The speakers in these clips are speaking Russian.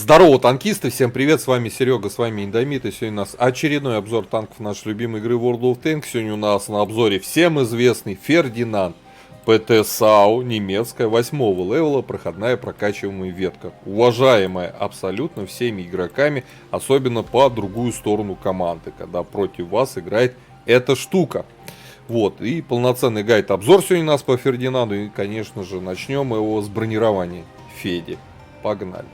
Здорово, танкисты, всем привет, с вами Серега, с вами Индомит, и сегодня у нас очередной обзор танков нашей любимой игры World of Tanks. Сегодня у нас на обзоре всем известный Фердинанд ПТ САУ, немецкая, 8-го левела, проходная прокачиваемая ветка. Уважаемая абсолютно всеми игроками, особенно по другую сторону команды, когда против вас играет эта штука. Вот, и полноценный гайд-обзор сегодня у нас по Фердинанду, и, конечно же, начнем его с бронирования Феди. Погнали.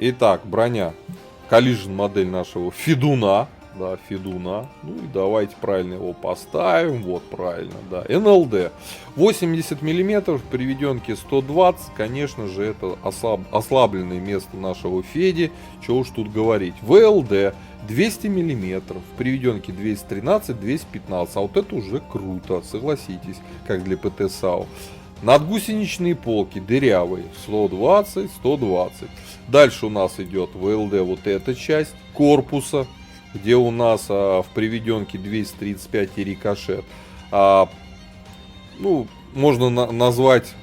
Итак, броня. Collision модель нашего Федуна. Да, Федуна. Ну и давайте правильно его поставим. Вот, правильно, да. НЛД. 80 мм, приведенки 120. Конечно же, это ослабленное место нашего Феди. Чего уж тут говорить. ВЛД. 200 мм, в приведенке 213-215. А вот это уже круто, согласитесь, как для ПТ САУ. Надгусеничные полки дырявые, 120-120. Дальше у нас идет ВЛД, вот эта часть корпуса, где у нас в приведенке 235 и рикошет. Ну, можно назвать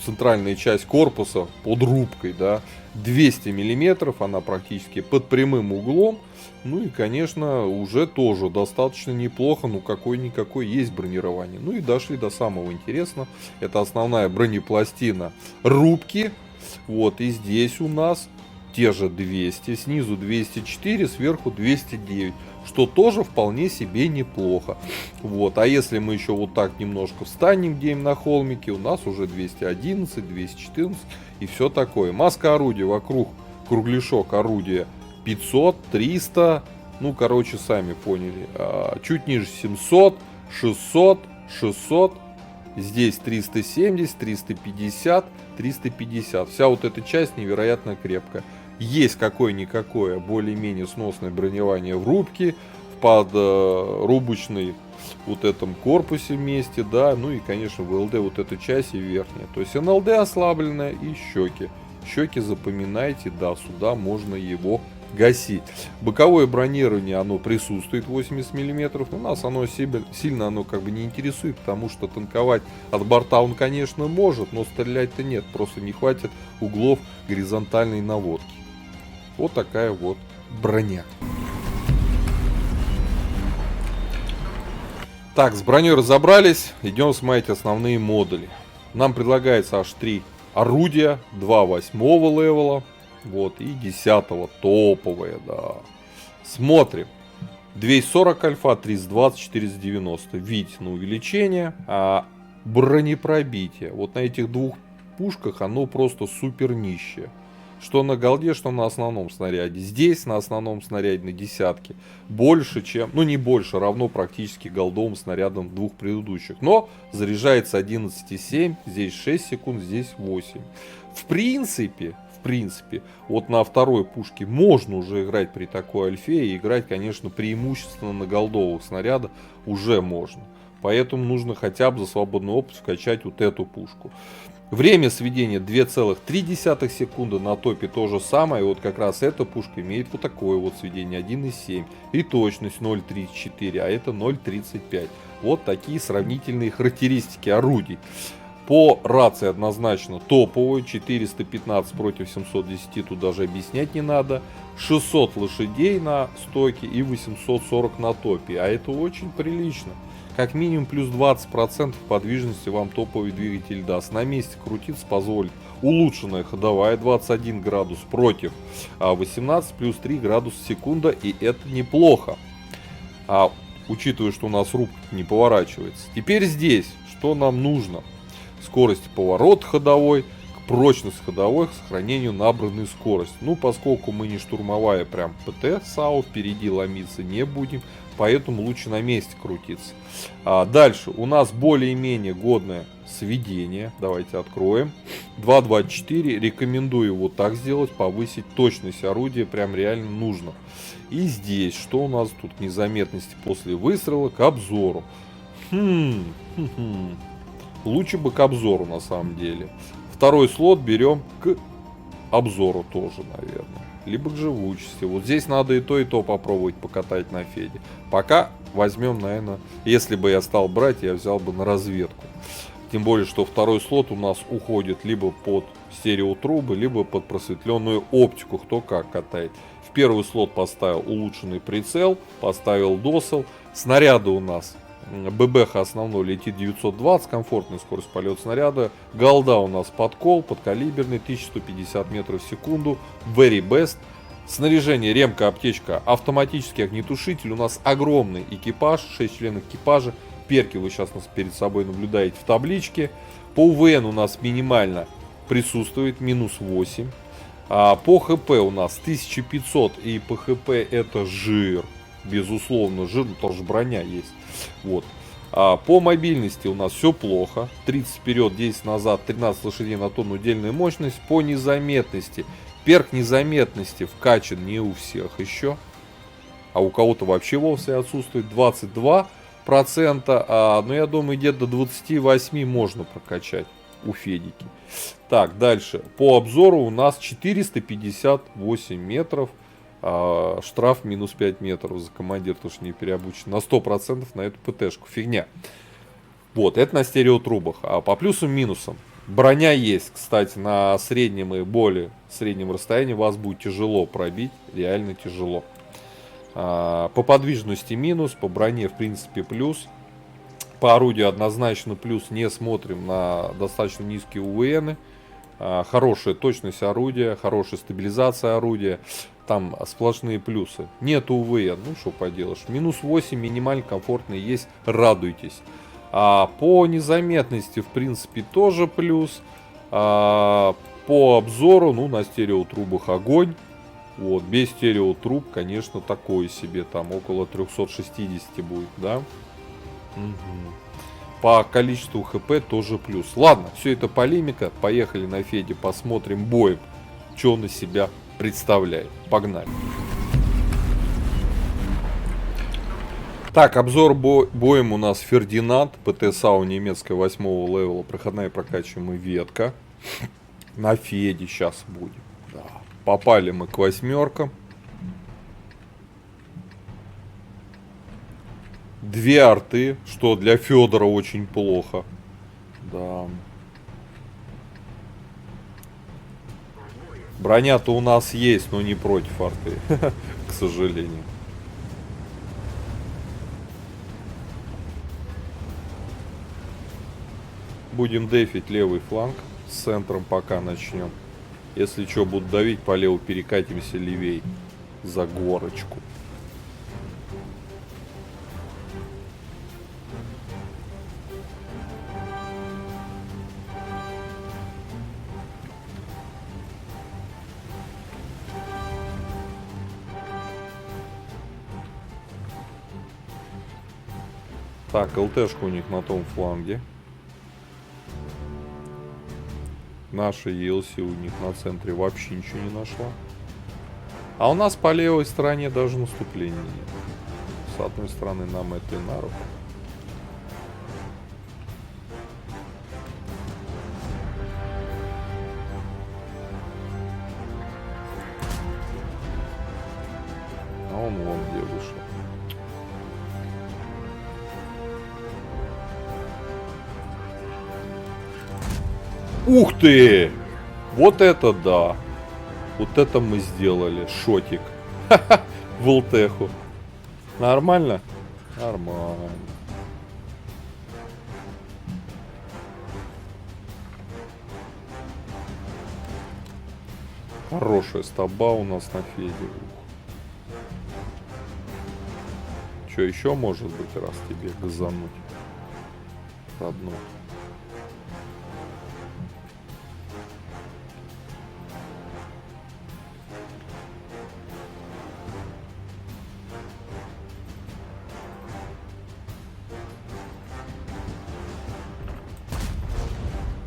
центральная часть корпуса под рубкой, да, 200 мм, она практически под прямым углом. Ну и, конечно, уже тоже достаточно неплохо, ну какой-никакой есть бронирование. Ну и дошли до самого интересного, это основная бронепластина рубки. Вот, и здесь у нас те же 200, снизу 204, сверху 209, что тоже вполне себе неплохо. Вот, а если мы еще вот так немножко встанем, где на холмике, у нас уже 211, 214 и все такое. Маска орудия вокруг, кругляшок орудия 500, 300, ну, короче, сами поняли. Чуть ниже 700, 600, 600, здесь 370, 350, 350. Вся вот эта часть невероятно крепкая. Есть какое-никакое более-менее сносное бронирование в рубке, под рубочной вот этом корпусе вместе, да, ну и, конечно, в ЛД вот эта часть и верхняя. То есть НЛД ослабленная и щеки. Щеки запоминайте, да, сюда можно его гасить. Боковое бронирование, оно присутствует 80 мм, но нас оно сильно оно как бы не интересует, потому что танковать от борта он, конечно, может, но стрелять-то нет, просто не хватит углов горизонтальной наводки. Вот такая вот броня. Так, с броней разобрались, идем смотреть основные модули. Нам предлагается аж 3 орудия, 2 8-го левела. Вот, и 10-го топовые, да. Смотрим. 240 альфа, 320, 490. Видите на увеличение. А бронепробитие. Вот на этих двух пушках оно просто супер нищее. Что на голде, что на основном снаряде. Здесь на основном снаряде на десятке больше, чем, ну не больше, равно практически голдовым снарядам двух предыдущих. Но заряжается 11,7, здесь 6 секунд, здесь 8. В принципе, вот на второй пушке можно уже играть при такой альфе. И играть, конечно, преимущественно на голдовых снарядах уже можно. Поэтому нужно хотя бы за свободный опыт вкачать вот эту пушку. Время сведения 2,3 секунды, на топе то же самое. И вот как раз эта пушка имеет вот такое вот сведение 1,7. И точность 0,34, а это 0,35. Вот такие сравнительные характеристики орудий. По рации однозначно топовую, 415 против 710, тут даже объяснять не надо. 600 лошадей на стойке и 840 на топе, а это очень прилично. Как минимум плюс 20% подвижности вам топовый двигатель даст. На месте крутиться позволит улучшенная ходовая 21 градус против 18 плюс 3 градуса в секунду, и это неплохо. Учитывая, что у нас рубка не поворачивается. Теперь здесь, что нам нужно? Скорость поворота ходовой, к прочности ходовой, к сохранению набранной скорости. Ну, поскольку мы не штурмовая прям ПТ САУ, впереди ломиться не будем, поэтому лучше на месте крутиться. Дальше у нас более-менее годное сведение. Давайте откроем. 2.24. Рекомендую вот так сделать, повысить точность орудия, прям реально нужно. И здесь, что у нас тут? Незаметности после выстрела к обзору. Лучше бы к обзору на самом деле. Второй слот берем к обзору тоже, наверное. Либо к живучести. Вот здесь надо и то попробовать покатать на Феде. Пока возьмем, наверное, если бы я стал брать, я взял бы на разведку. Тем более, что второй слот у нас уходит либо под стереотрубы, либо под просветленную оптику, кто как катает. В первый слот поставил улучшенный прицел, поставил досел. Снаряды у нас ББХ основной летит 920, комфортная скорость полета снаряда. Голда у нас подкол, подкалиберный, 1150 метров в секунду, very best. Снаряжение, ремка, аптечка, автоматический огнетушитель. У нас огромный экипаж, 6 членов экипажа. Перки вы сейчас нас перед собой наблюдаете в табличке. По УВН у нас минимально присутствует, минус 8. По ХП у нас 1500, и по ХП это жир. Безусловно, жир, потому что броня есть. Вот. По мобильности у нас все плохо. 30 вперед, 10 назад, 13 лошадей на тонну удельная мощность. По незаметности. Перк незаметности вкачан не у всех еще. А у кого-то вообще вовсе отсутствует 22%. Но я думаю, где-то до 28 можно прокачать у Федики. Так, дальше. По обзору у нас 458 метров. Штраф минус 5 метров за командир, потому что не переобучен. На 100% на эту ПТшку. Фигня. Вот, это на стереотрубах. А по плюсам-минусам. Броня есть, кстати, на среднем и более среднем расстоянии вас будет тяжело пробить. Реально тяжело. По подвижности минус, по броне в принципе плюс. По орудию однозначно плюс, не смотрим на достаточно низкие УВНы. Хорошая точность орудия, хорошая стабилизация орудия. Там сплошные плюсы. Нет УВН, ну что поделаешь. Минус 8 минимально комфортно есть, радуйтесь. По незаметности в принципе тоже плюс. По обзору, ну на стереотрубах огонь. Вот, без стереотруб, конечно, такое себе, там около 360 будет, да. Угу. По количеству ХП тоже плюс. Ладно, все это полемика, поехали на Феде, посмотрим боем, что он из себя представляет. Погнали. Так, обзор боем у нас Фердинанд, ПТ-САУ немецкая 8-го левела, проходная прокачиваемая ветка. На Феде сейчас будем. Да. Попали мы к 8. 2 арты, что для Федора очень плохо. Да. Броня-то у нас есть, но не против арты, к сожалению. Будем дефить левый фланг. С центром пока начнем. Если что, будут давить, по леву перекатимся левей. За горочку. Так, ЛТшка у них на том фланге. Наша ELC у них на центре вообще ничего не нашла. А у нас по левой стороне даже наступления нет. С одной стороны нам это и на руку. А он вон где вышел. Ух ты! Вот это да! Вот это мы сделали. Шотик. В ЛТху. Нормально? Нормально. Хорошая стаба у нас на Феде. Что еще может быть, раз тебе газануть? Одно.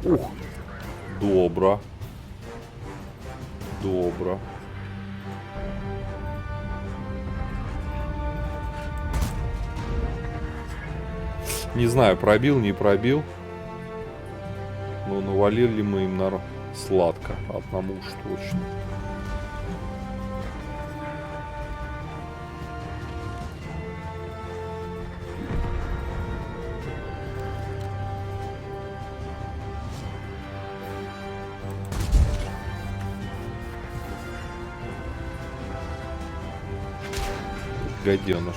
Ух, добро. Добро. Не знаю, пробил, не пробил. Но навалили мы им на сладко. Одному уж точно. гаденыш.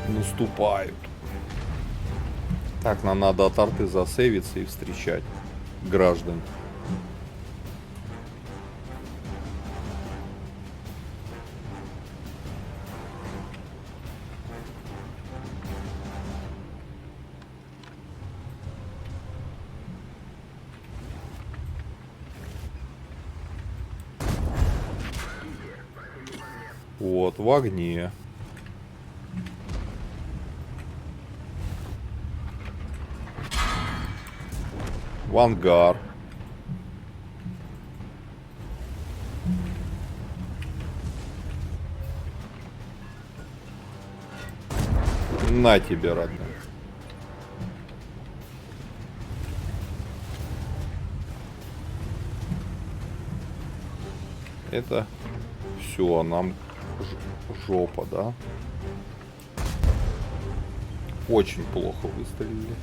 Наступают. Так, нам надо от арты засейвиться и встречать граждан. Вот, в огне. В ангар. На тебе, родной. Это все, нам жопа, да? Очень плохо выстрелили.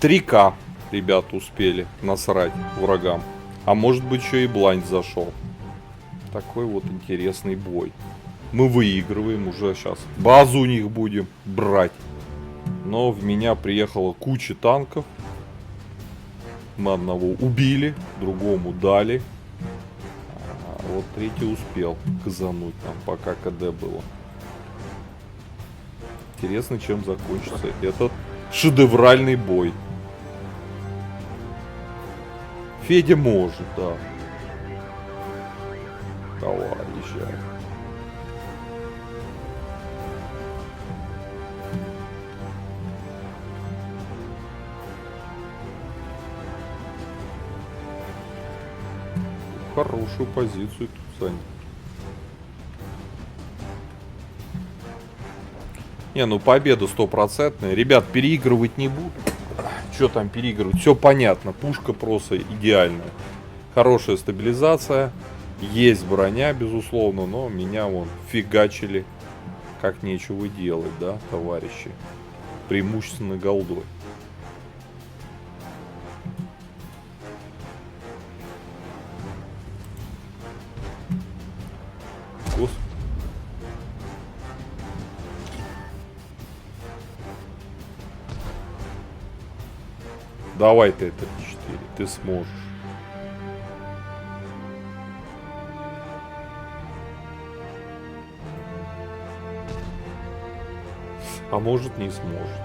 Трика, ребята, успели насрать врагам. А может быть, еще и блайнд зашел. Такой вот интересный бой. Мы выигрываем уже сейчас. Базу у них будем брать. Но в меня приехала куча танков. Мы одного убили, другому дали. А вот третий успел казануть нам, пока КД было. Интересно, чем закончится этот шедевральный бой. Федя может, да. Давай, езжай. Хорошую позицию тут занял. Не, ну победа стопроцентная. Ребят, переигрывать не буду. Что там переигрывать? Все понятно. Пушка просто идеальная. Хорошая стабилизация. Есть броня, безусловно, но меня вон фигачили. Как нечего делать, да, товарищи? Преимущественно голдой. Давай ты это 4, ты сможешь. А может, не сможет.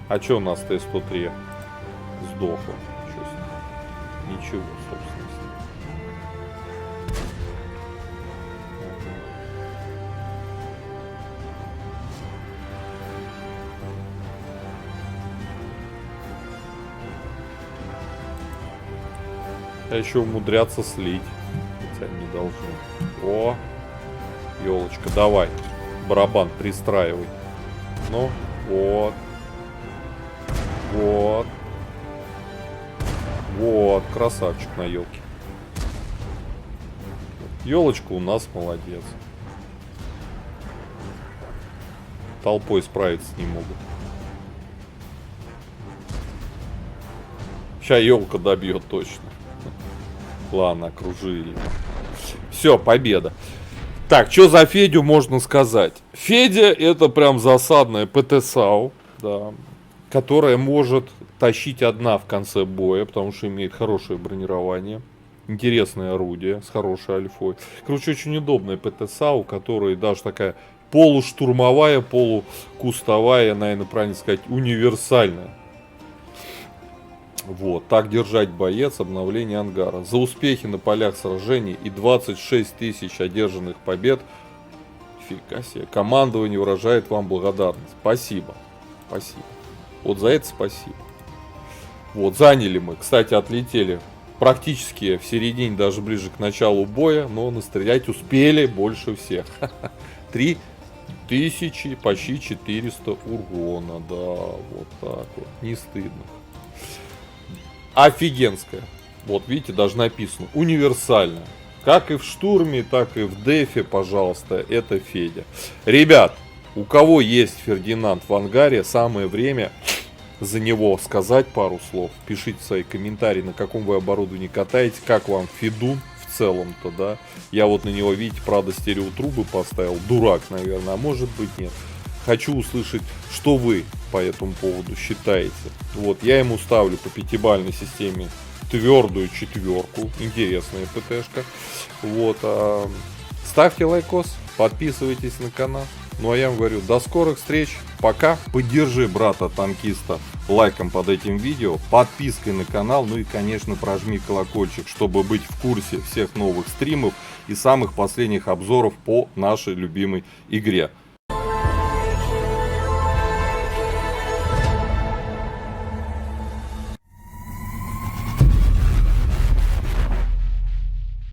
А что у нас Т-103? Сдохло. Ничего, собственно. А еще умудряться слить. Хотя не должны. О, елочка, давай. Барабан пристраивай. Ну, вот. Вот. Вот, красавчик на елке. Елочка у нас молодец. Толпой справиться не могут. Сейчас елка добьет точно. Ладно, окружили. Все, победа. Так, что за Федю можно сказать? Федя это прям засадная ПТ-САУ, да, которая может тащить одна в конце боя, потому что имеет хорошее бронирование. Интересное орудие с хорошей альфой. Короче, очень удобная ПТ-САУ, которая даже такая полуштурмовая, полукустовая, наверное, правильно сказать, универсальная. Вот, так держать, боец, обновление ангара. За успехи на полях сражений и 26 тысяч одержанных побед. Фига себе. Командование выражает вам благодарность. Спасибо. Спасибо. Вот за это спасибо. Вот, заняли мы. Кстати, отлетели практически в середине, даже ближе к началу боя. Но настрелять успели больше всех. 3000, почти 400 урона. Да, вот так вот. Не стыдно. Офигенская. Вот видите, даже написано универсально. Как и в штурме, так и в дефе, пожалуйста, это Федя. Ребят, у кого есть Фердинанд в ангаре, самое время за него сказать пару слов. Пишите свои комментарии, на каком вы оборудовании катаете, как вам Федун в целом-то, да. Я вот на него, видите, правда, стереотрубы поставил. Дурак, наверное, а может быть нет. Хочу услышать, что вы по этому поводу считаете. Вот, я ему ставлю по 5-бальной системе твердую 4. Интересная ПТшка. Вот, ставьте лайкос, подписывайтесь на канал. Ну а я вам говорю, до скорых встреч, пока. Поддержи брата-танкиста лайком под этим видео, подпиской на канал, ну и конечно прожми колокольчик, чтобы быть в курсе всех новых стримов и самых последних обзоров по нашей любимой игре.